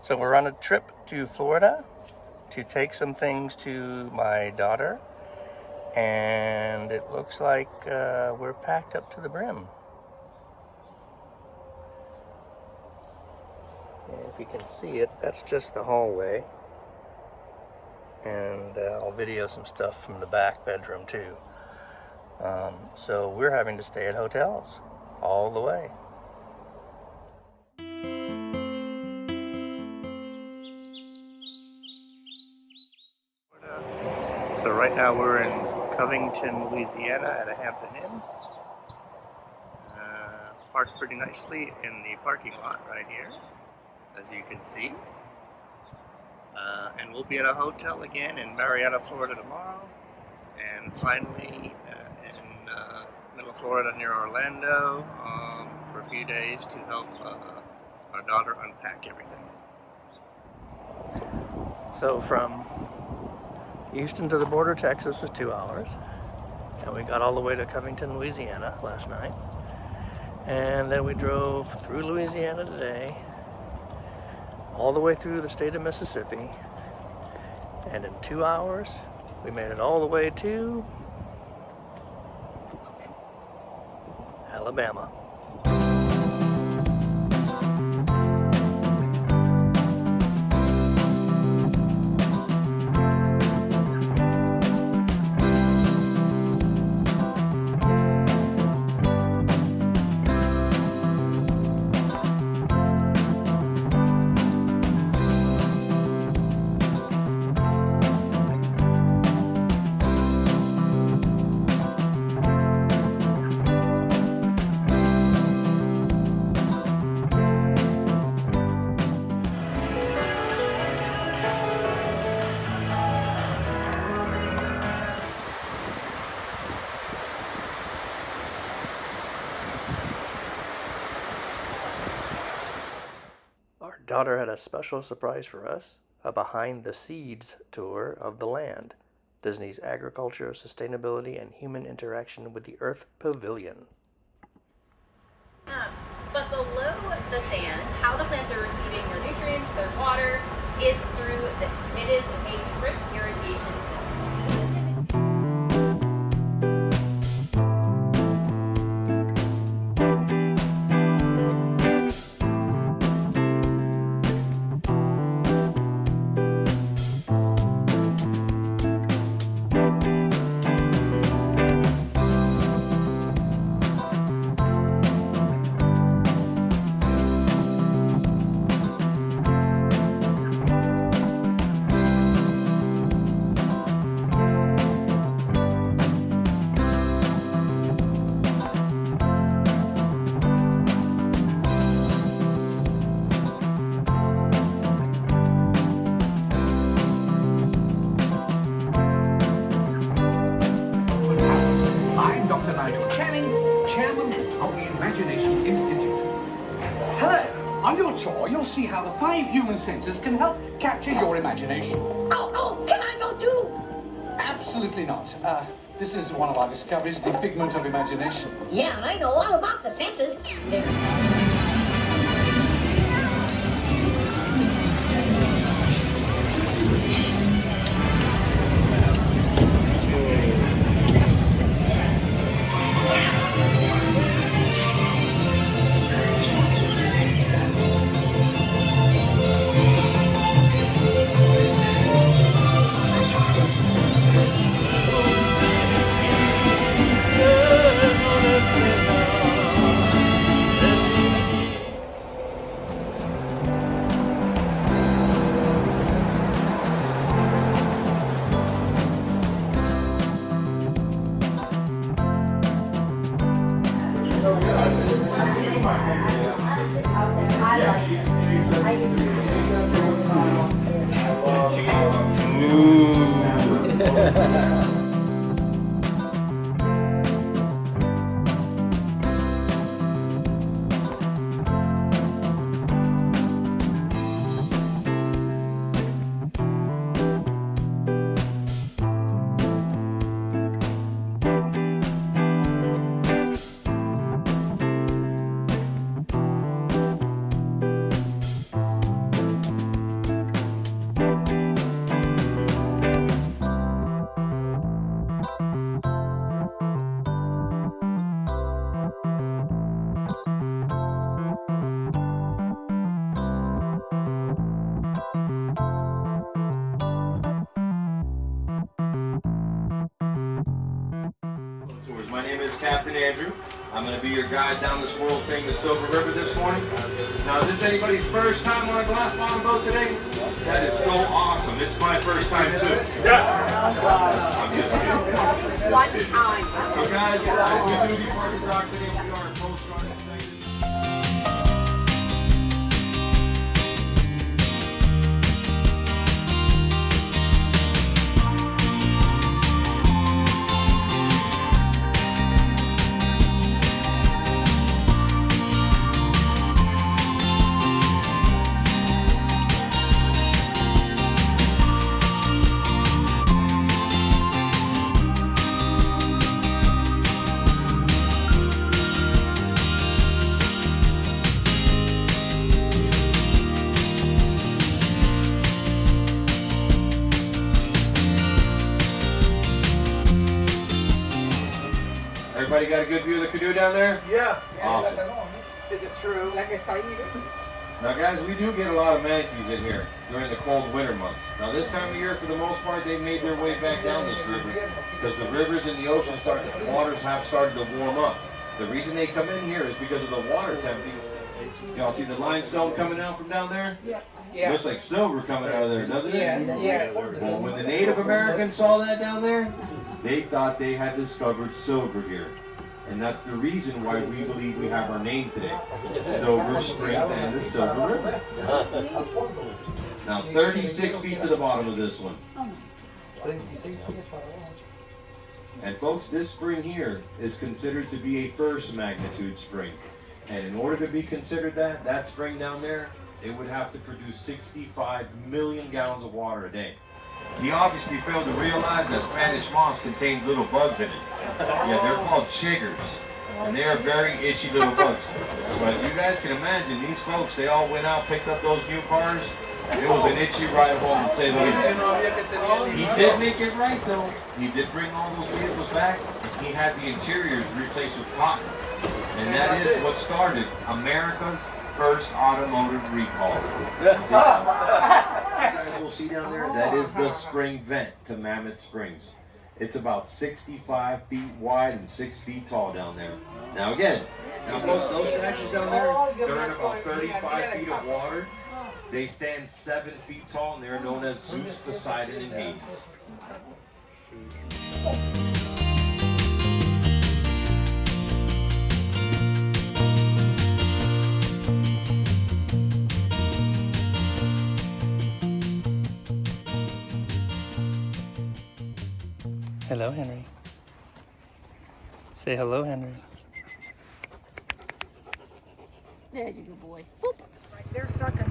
So we're on a trip to Florida to take some things to my daughter, and it looks like we're packed up to the brim. And if you can see it, that's just the hallway, and I'll video some stuff from the back bedroom too. So we're having to stay at hotels all the way. So right now we're in Covington, Louisiana at a Hampton Inn. Parked pretty nicely in the parking lot right here, as you can see. And we'll be at a hotel again in Marietta, Florida tomorrow. And finally in middle Florida near Orlando for a few days to help our daughter unpack everything. So from Houston to the border, Texas was 2 hours, and we got all the way to Covington, Louisiana last night, and then we drove through Louisiana today, all the way through the state of Mississippi, and in 2 hours we made it all the way to Alabama. Daughter had a special surprise for us, a behind the seeds tour of the land, Disney's agriculture, sustainability, and human interaction with the Earth Pavilion. But below the sand, how the plants are receiving their nutrients, their water, is through this. It is a drip irrigation system. You'll see how the 5 human senses can help capture your imagination. Oh, can I go too? Absolutely not. This is one of our discoveries, the figment of imagination. Yeah, I know all about the senses. Andrew. I'm going to be your guide down this world famous Silver River this morning. Now, is this anybody's first time on a glass bottom boat today? That is so awesome. It's my first time too. Yeah. I'm just kidding. One time. So guys, it's the Duty Party Rock today. We are post-run excited. Everybody got a good view of the canoe down there? Yeah. Awesome. Is it true? Now guys, we do get a lot of manatees in here during the cold winter months. Now this time of year, for the most part, they made their way back down this river because the rivers and the ocean waters have started to warm up. The reason they come in here is because of the water temperature. Y'all see the limestone coming out from down there? Yeah. Looks like silver coming out of there, doesn't it? Yeah. Well, when the Native Americans saw that down there, they thought they had discovered silver here. And that's the reason why we believe we have our name today. Silver Springs and the Silver River. Now 36 feet to the bottom of this one. And folks, this spring here is considered to be a first magnitude spring. And in order to be considered that spring down there, it would have to produce 65 million gallons of water a day. He obviously failed to realize that Spanish moss contains little bugs in it. Yeah, they're called chiggers. And they are very itchy little bugs. So as you guys can imagine, these folks, they all went out, picked up those new cars. It was an itchy ride home, to say the least. He did make it right, though. He did bring all those vehicles back. He had the interiors replaced with cotton. And that is what started America's first automotive recall. You guys will see down there, that is the spring vent to Mammoth Springs. It's about 65 feet wide and 6 feet tall down there. Now again, folks, those statues down there, they're in about 35 feet of water. They stand 7 feet tall and they're known as Zeus, Poseidon, and Hades. Hello, Henry. Say hello, Henry. There you go, boy. Boop. They're sucking